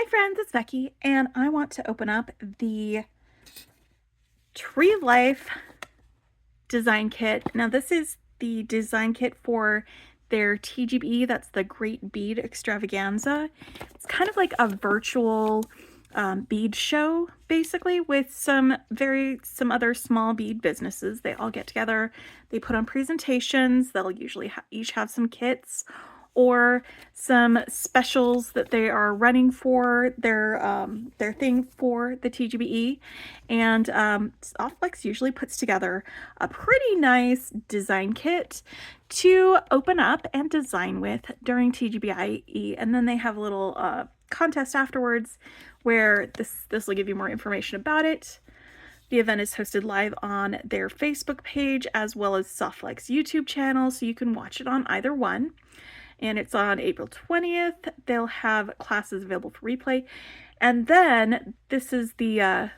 friends, it's Becky, and I want to open up the Tree of Life design kit. Now this is the design kit for their TGBE, that's the Great Bead Extravaganza. It's kind of like a virtual bead show, basically, with some other small bead businesses. They all get together, they put on presentations, they'll usually each have some kits or some specials that they are running for their thing for the TGBE. And Softflex usually puts together a pretty nice design kit to open up and design with during TGBE. And then they have a little contest afterwards where this will give you more information about it. The event is hosted live on their Facebook page as well as Softflex YouTube channel, so you can watch it on either one. And it's on April 20th. They'll have classes available for replay. And then this is the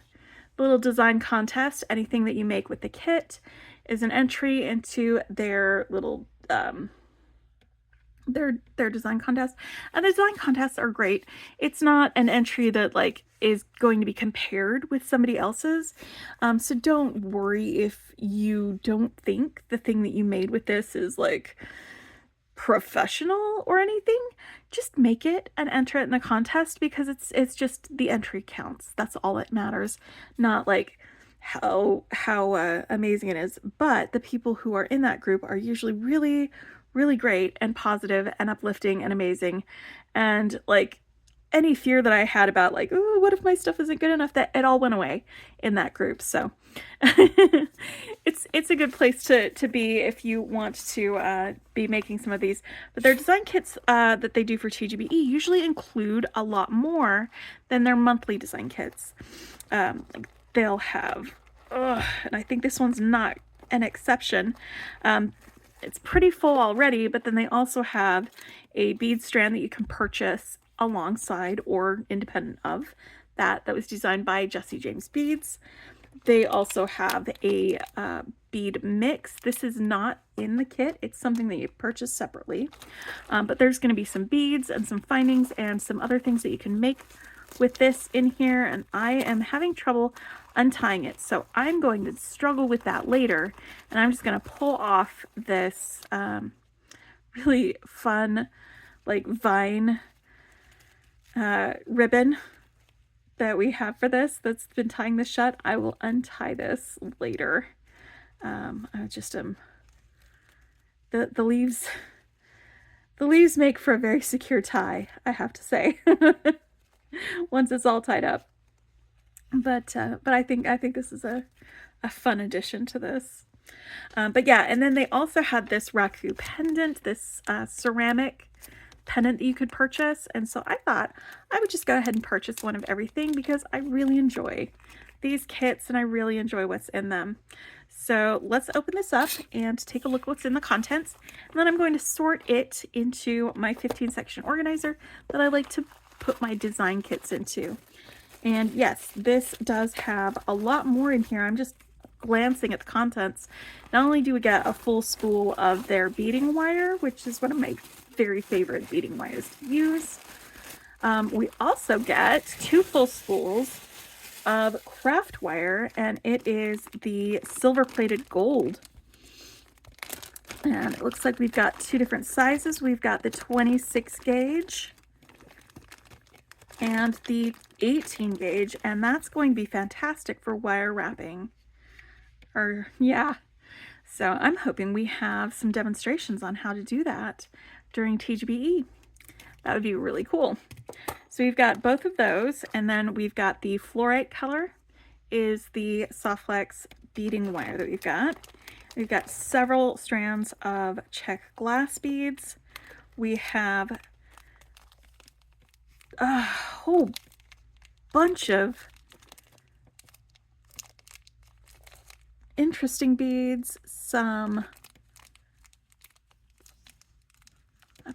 little design contest. Anything that you make with the kit is an entry into their little their design contest. And the design contests are great. It's not an entry that like is going to be compared with somebody else's. So don't worry if you don't think the thing that you made with this is like professional or anything. Just make it and enter it in the contest, because it's just the entry counts. That's all that matters, not like how amazing it is. But the people who are in that group are usually really great and positive and uplifting and amazing, and like any fear that I had about like, oh, what if my stuff isn't good enough, that it all went away in that group. So it's a good place to be if you want to be making some of these. But their design kits that they do for TGBE usually include a lot more than their monthly design kits. Like they'll have, and I think this one's not an exception. It's pretty full already, but then they also have a bead strand that you can purchase alongside or independent of that was designed by Jesse James Beads. They also have a bead mix. This is not in the kit. It's something that you purchase separately. But there's going to be some beads and some findings and some other things that you can make with this in here. And I am having trouble untying it, so I'm going to struggle with that later. And I'm just going to pull off this really fun like vine ribbon that we have for this that's been tying this shut. I will untie this later. I just the leaves make for a very secure tie, I have to say. Once it's all tied up. But I think this is a fun addition to this. But yeah, and then they also had this raku pendant, this ceramic pendant that you could purchase. And so I thought I would just go ahead and purchase one of everything, because I really enjoy these kits and I really enjoy what's in them. So let's open this up and take a look what's in the contents. And then I'm going to sort it into my 15 section organizer that I like to put my design kits into. And yes, this does have a lot more in here. I'm just glancing at the contents. Not only do we get a full spool of their beading wire, which is one of my very favorite beading wires to use, we also get 2 full spools of craft wire, and it is the silver plated gold. And it looks like we've got 2 different sizes. We've got the 26 gauge and the 18 gauge, and that's going to be fantastic for wire wrapping. Or yeah, so I'm hoping we have some demonstrations on how to do that during TGBE. That would be really cool. So we've got both of those, and then we've got the fluorite color is the Softflex beading wire that we've got. We've got several strands of check glass beads. We have a whole bunch of interesting beads, a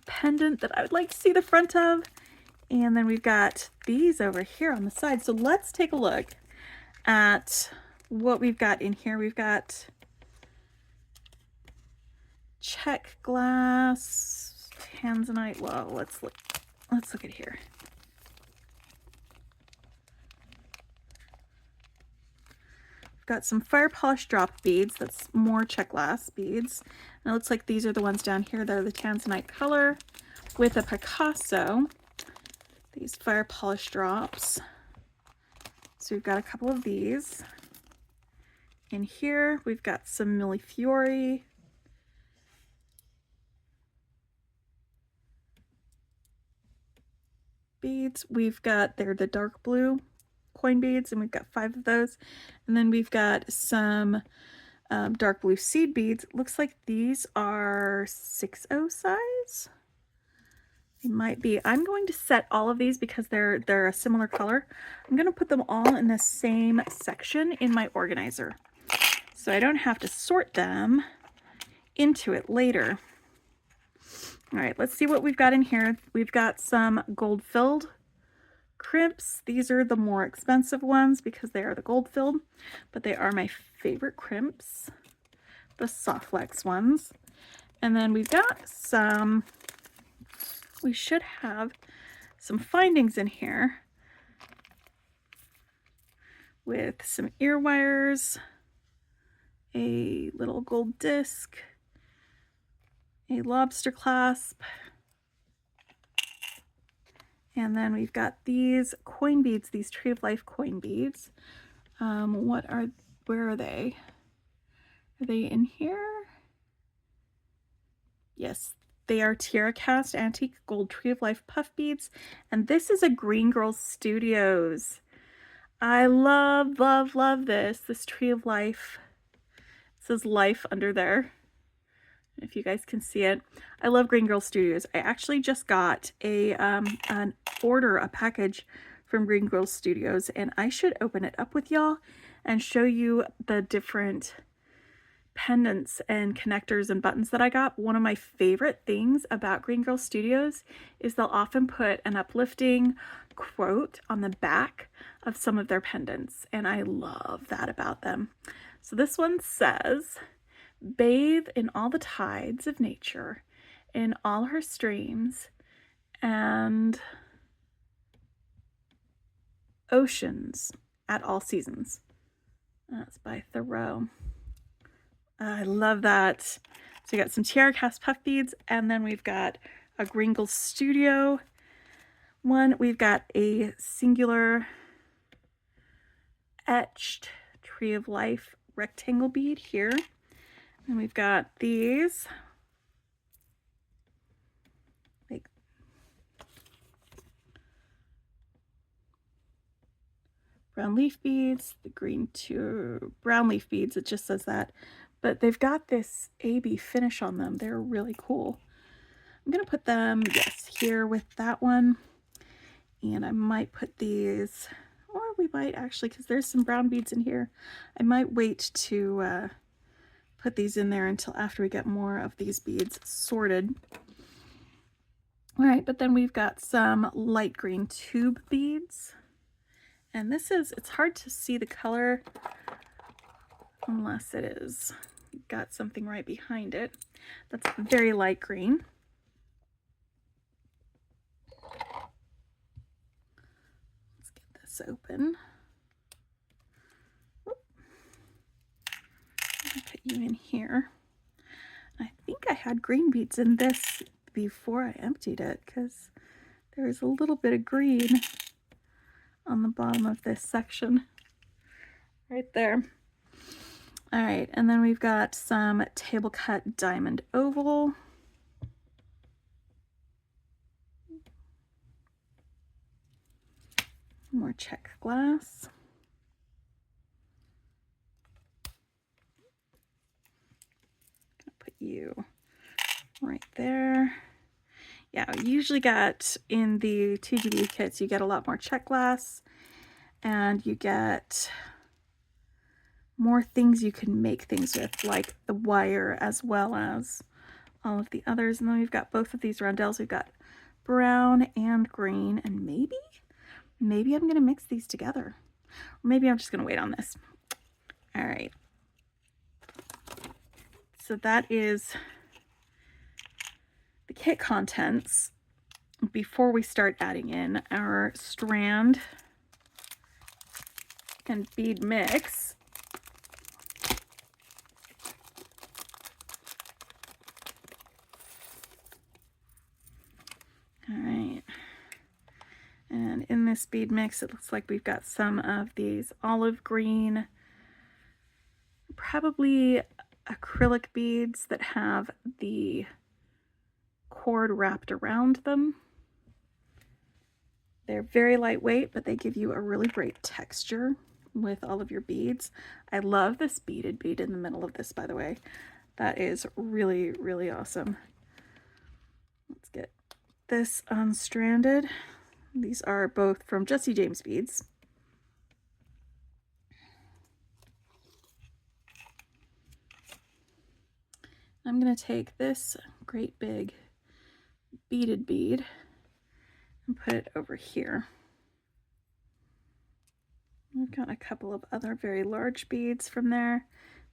pendant that I would like to see the front of, and then we've got these over here on the side. So let's take a look at what we've got in here. We've got check glass, tanzanite. Whoa, let's look at here. We've got some fire polish drop beads. That's more check glass beads. And it looks like these are the ones down here that are the tanzanite color with a Picasso. These fire polish drops. So we've got a couple of these. In here, we've got some Millefiori. Beads. We've got, they're the dark blue coin beads, and we've got 5 of those. And then we've got some dark blue seed beads. Looks like these are 6/0 size. They might be. I'm going to set all of these because they're a similar color. I'm going to put them all in the same section in my organizer, so I don't have to sort them into it later. All right, let's see what we've got in here. We've got some gold-filled crimps. These are the more expensive ones because they are the gold-filled, but they are my favorite crimps, the Softflex ones. And then we've got some, we should have some findings in here with some ear wires, a little gold disc, a lobster clasp, and then we've got these coin beads, these Tree of Life coin beads. Where are they? Are they in here? Yes, they are Tiara Cast Antique Gold Tree of Life puff beads, and this is a Green Girls Studios. I love, love, love this. This Tree of Life. It says life under there, if you guys can see it. I love Green Girl Studios. I actually just got a package from Green Girl Studios, and I should open it up with y'all and show you the different pendants and connectors and buttons that I got. One of my favorite things about Green Girl Studios is they'll often put an uplifting quote on the back of some of their pendants, and I love that about them. So this one says, "Bathe in all the tides of nature, in all her streams and oceans at all seasons." That's by Thoreau. I love that. So we got some Tiara Cast puff beads, and then we've got a Green Girl Studio one. We've got a singular etched Tree of Life rectangle bead here. And we've got these like brown leaf beads, the green to brown leaf beads, it just says that, but they've got this AB finish on them. They're really cool. I'm gonna put them, yes, here with that one, and I might put these, or we might actually, because there's some brown beads in here, I might wait to put these in there until after we get more of these beads sorted. All right, but then we've got some light green tube beads. And this is, it's hard to see the color unless it is got something right behind it. That's very light green. Let's get this open. I'll put you in here. I think I had green beads in this before I emptied it because there's a little bit of green on the bottom of this section right there. All right, and then we've got some table cut diamond oval. More check glass. Gonna put you right there. Yeah, you usually got in the TGBE kits, you get a lot more check glass, and you get more things you can make things with, like the wire as well as all of the others. And then we've got both of these roundels. We've got brown and green, and maybe I'm going to mix these together. Or maybe I'm just going to wait on this. All right. So that is the kit contents before we start adding in our strand and bead mix. All right. And in this bead mix, it looks like we've got some of these olive green, probably acrylic beads that have the cord wrapped around them. They're very lightweight, but they give you a really great texture with all of your beads. I love this beaded bead in the middle of this, by the way. That is really, really awesome. Let's get this unstranded. These are both from Jesse James Beads. I'm going to take this great big beaded bead and put it over here. We've got a couple of other very large beads from there,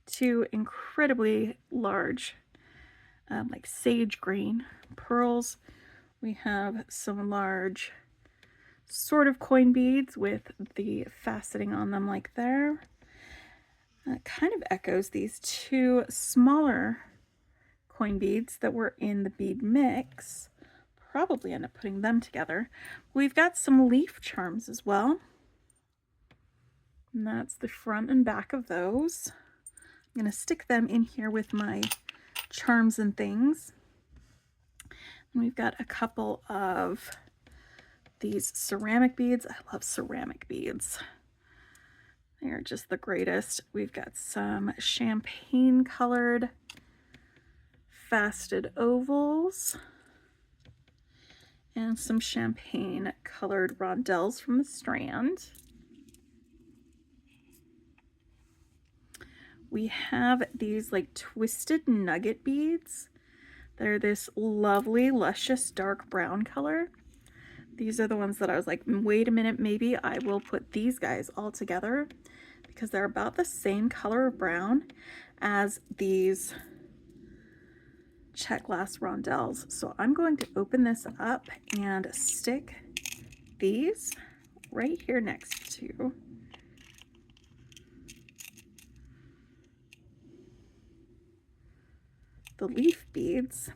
two incredibly large, like sage green pearls. We have some large sort of coin beads with the faceting on them like there. It kind of echoes these two smaller coin beads that were in the bead mix. Probably end up putting them together. We've got some leaf charms as well. And that's the front and back of those. I'm going to stick them in here with my charms and things. And we've got a couple of these ceramic beads. I love ceramic beads. They're just the greatest. We've got some champagne colored faceted ovals and some champagne colored rondelles from the strand. We have these like twisted nugget beads. They're this lovely, luscious, dark brown color. These are the ones that I was like, wait a minute, maybe I will put these guys all together because they're about the same color of brown as these check glass rondelles. So I'm going to open this up and stick these right here next to the leaf beads,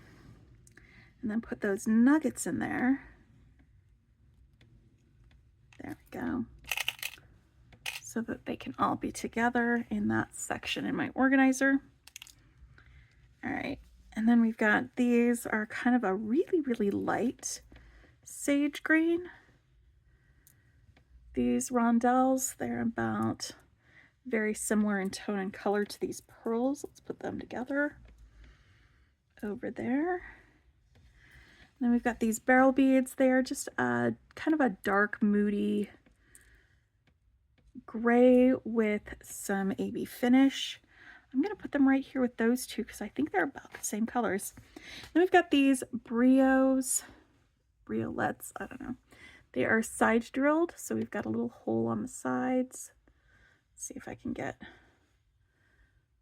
and then put those nuggets in there. There we go. So that they can all be together in that section in my organizer. All right, and then we've got these are kind of a really, really light sage green. These rondelles, they're about very similar in tone and color to these pearls. Let's put them together over there. Then we've got these barrel beads. They are just kind of a dark, moody gray with some AB finish. I'm going to put them right here with those two because I think they're about the same colors. Then we've got these briolettes, I don't know. They are side drilled, so we've got a little hole on the sides. Let's see if I can get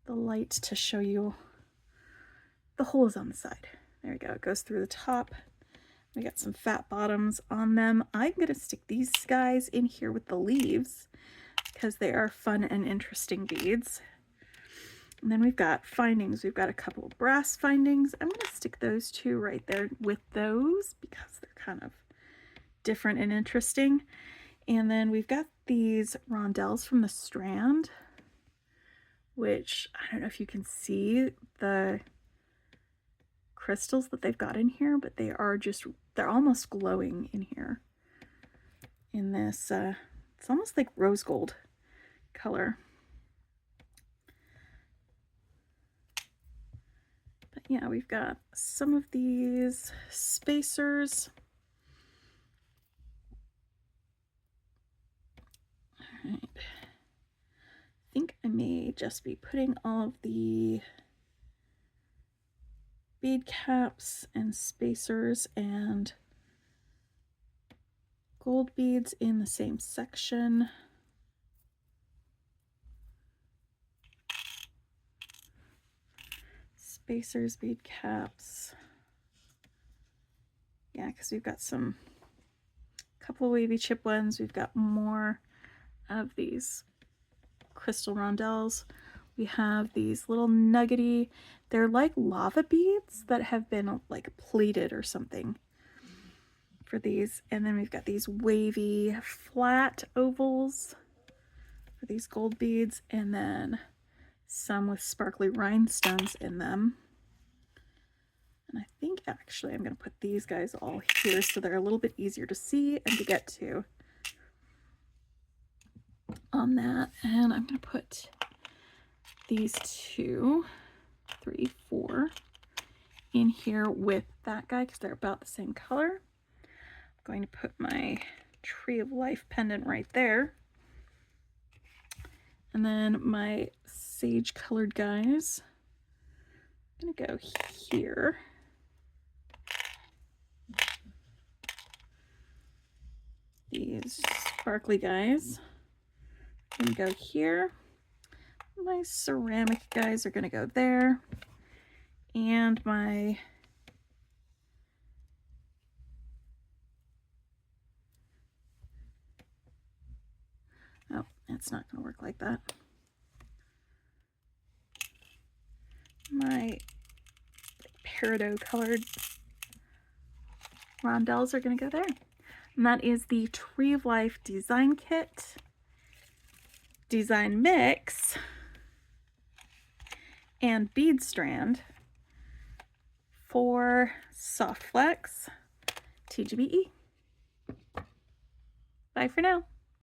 the light to show you. The hole is on the side. There we go. It goes through the top. We got some fat bottoms on them. I'm going to stick these guys in here with the leaves because they are fun and interesting beads. And then we've got findings. We've got a couple of brass findings. I'm going to stick those two right there with those because they're kind of different and interesting. And then we've got these rondelles from the strand, which I don't know if you can see the crystals that they've got in here, but they are just, they're almost glowing in here in this, it's almost like rose gold color. But yeah, we've got some of these spacers. All right. I think I may just be putting all of the bead caps and spacers and gold beads in the same section. Spacers, bead caps. Yeah, because we've got some couple of wavy chip ones. We've got more of these crystal rondelles. We have these little nuggety, they're like lava beads that have been like plated or something. for these. And then we've got these wavy flat ovals for these gold beads, and then some with sparkly rhinestones in them. And I think actually I'm going to put these guys all here so they're a little bit easier to see and to get to on that. And I'm going to put these 2, 3, 4 in here with that guy because they're about the same color. I'm going to put my Tree of Life pendant right there. And then my sage colored guys, I'm going to go here. These sparkly guys are going to go here. My ceramic guys are going to go there. And my oh, it's not going to work like that. My peridot colored rondelles are going to go there. And that is the Tree of Life design kit, design mix, and bead strand for Softflex TGBE. Bye for now.